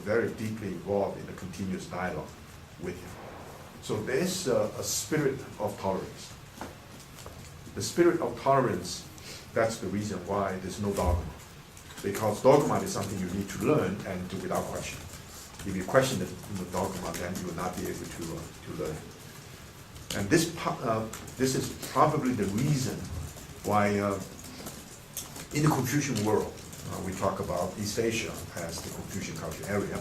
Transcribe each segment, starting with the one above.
very deeply involved in a continuous dialogue with him. So there's a spirit of tolerance. The spirit of tolerance, that's the reason why there's no dogma. Because dogma is something you need to learn and do without question. If you question the dogma, then you will not be able to learn. And this is probably the reason why in the Confucian world, we talk about East Asia as the Confucian culture area,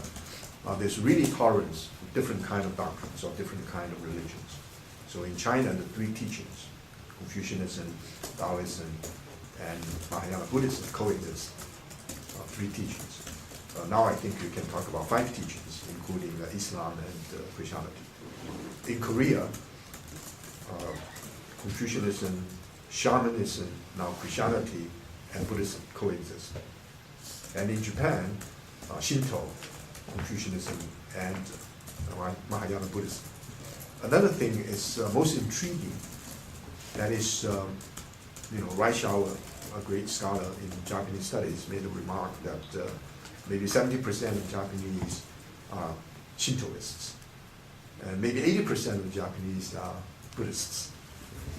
there's really tolerance for different kind of doctrines or different kind of religions. So in China, the three teachings, Confucianism, Taoism, and Mahayana Buddhism coexist. Three teachings. Now I think you can talk about five teachings, including Islam and Christianity. In Korea, Confucianism, shamanism, now Christianity, and Buddhism coexist. And in Japan, Shinto, Confucianism, and Mahayana Buddhism. Another thing is most intriguing, that is, Reischauer, a great scholar in Japanese studies, made a remark that maybe 70% of Japanese are Shintoists, and maybe 80% of Japanese are Buddhists.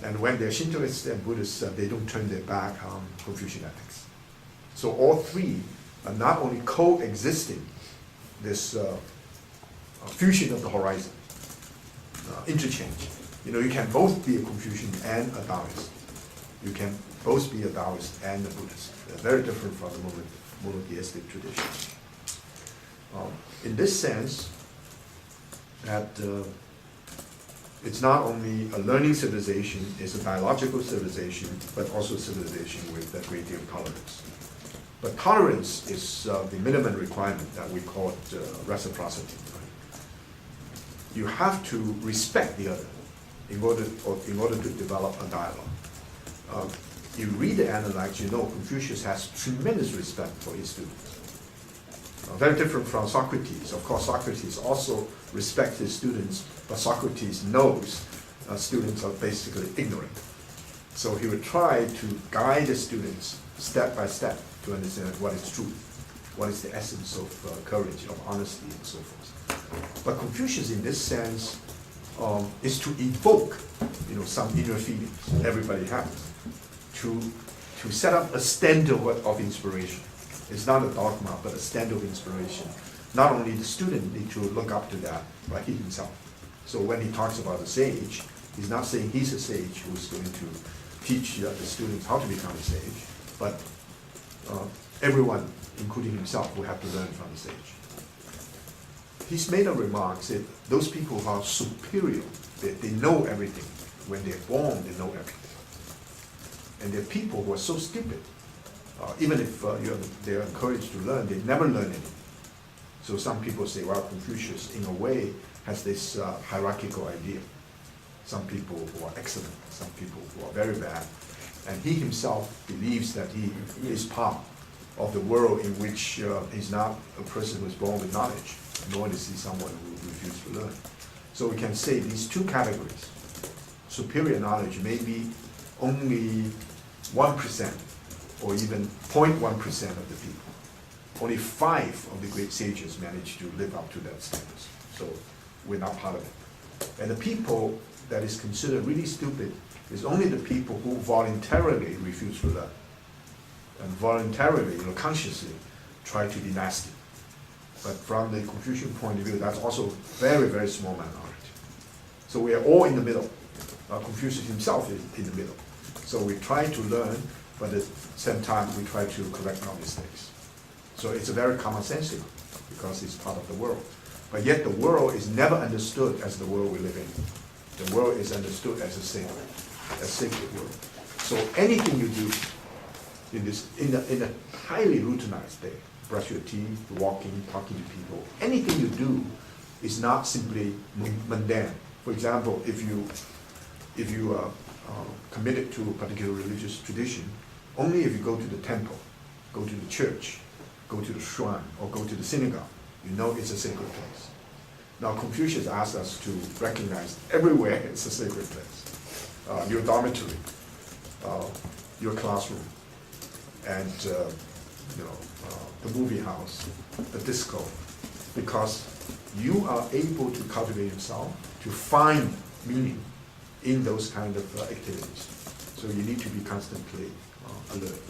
And when they're Shintoists and Buddhists, they don't turn their back on Confucian ethics. So all three are not only coexisting, this fusion of the horizon, interchange. You can both be a Confucian and a Taoist. You can both be a Taoist and a Buddhist. They're very different from the monotheistic tradition. In this sense, that it's not only a learning civilization, it's a dialogical civilization, but also a civilization with a great deal of tolerance. But tolerance is the minimum requirement that we call reciprocity. Right? You have to respect the other in order to develop a dialogue. You read the Analects, Confucius has tremendous respect for his students. Very different from Socrates. Of course, Socrates also respects his students, but Socrates knows students are basically ignorant. So he would try to guide the students step by step to understand what is truth, what is the essence of courage, of honesty, and so forth. But Confucius, in this sense, is to evoke, some inner feelings everybody has, to set up a standard of inspiration. It's not a dogma, but a standard of inspiration. Not only the student need to look up to that, but he himself. So when he talks about a sage, he's not saying he's a sage who's going to teach the students how to become a sage, but everyone, including himself, will have to learn from the sage. He's made a remark that those people who are superior, they know everything. When they're born, they know everything. And there are people who are so stupid, even if they're encouraged to learn, they never learn anything. So some people say, well, Confucius, in a way, has this hierarchical idea. Some people who are excellent, some people who are very bad. And he himself believes that he is part of the world in which he's not a person who is born with knowledge, nor is he someone who refuses to learn. So we can say these two categories, superior knowledge may be only 1% or even 0.1% of the people. Only 5 of the great sages managed to live up to that status. So we're not part of it. And the people that is considered really stupid is only the people who voluntarily refuse to learn and voluntarily, consciously try to be nasty. But from the Confucian point of view, that's also very, very small minority. So we are all in the middle. Confucius himself is in the middle. So we try to learn, but at the same time we try to correct our mistakes. So it's a very commonsensical because it's part of the world. But yet the world is never understood as the world we live in. The world is understood as a sacred world. So anything you do in a highly routinized day, brush your teeth, walking, talking to people, anything you do is not simply mundane. For example, if you are committed to a particular religious tradition, only if you go to the temple, go to the church, go to the shrine, or go to the synagogue, you know it's a sacred place. Now Confucius asked us to recognize everywhere it's a sacred place. Your dormitory, your classroom, and the movie house, the disco, because you are able to cultivate yourself, to find meaning in those kind of activities. So you need to be constantly alert.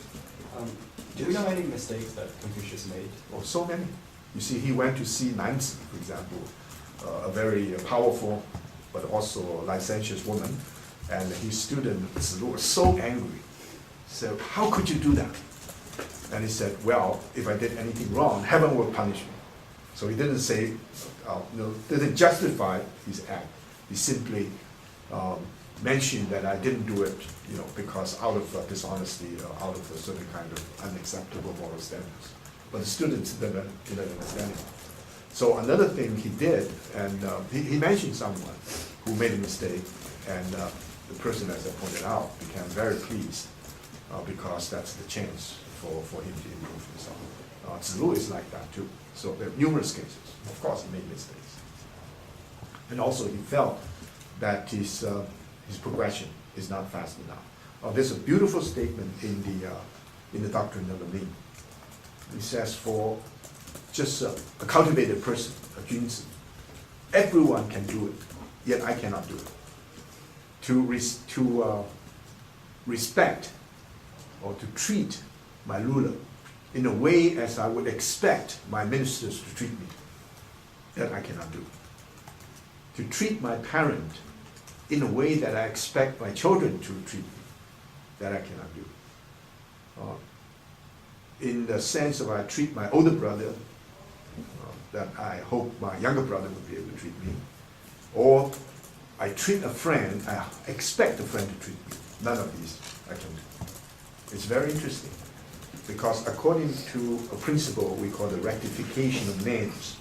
Do we know any mistakes that Confucius made? Oh, so many. You see, he went to see Nancy, for example, a very powerful but also licentious woman, and his student Zilu was so angry. So how could you do that? And he said, well, if I did anything wrong, heaven will punish me. So he didn't say, didn't justify his act. He simply mentioned that I didn't do it, because out of dishonesty or out of a certain kind of unacceptable moral standards. But the students didn't understand it. So another thing he did, and he mentioned someone who made a mistake, and the person, as I pointed out, became very pleased because that's the chance for him to improve himself. Zilu is like that too. So there are numerous cases. Of course, he made mistakes. And also he felt that his progression is not fast enough. There's a beautiful statement in the doctrine of Wei-ming. He says, for just a cultivated person, a junzi, everyone can do it, yet I cannot do it. To respect or to treat my ruler in a way as I would expect my ministers to treat me, that I cannot do. To treat my parent in a way that I expect my children to treat me, that I cannot do. In the sense of I treat my older brother, that I hope my younger brother would be able to treat me. Or I treat a friend, I expect a friend to treat me. None of these I can do. It's very interesting, because according to a principle we call the rectification of names,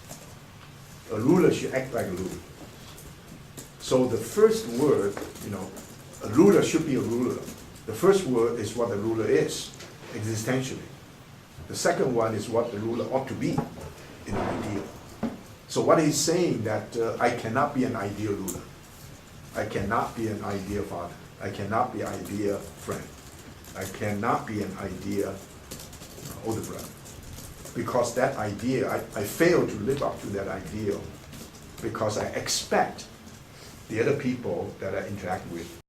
a ruler should act like a ruler. So the first word, a ruler should be a ruler. The first word is what the ruler is, existentially. The second one is what the ruler ought to be in an ideal. So what he's saying that I cannot be an ideal ruler. I cannot be an ideal father. I cannot be an ideal friend. I cannot be an ideal older brother. Because that idea, I fail to live up to that ideal because I expect the other people that I interact with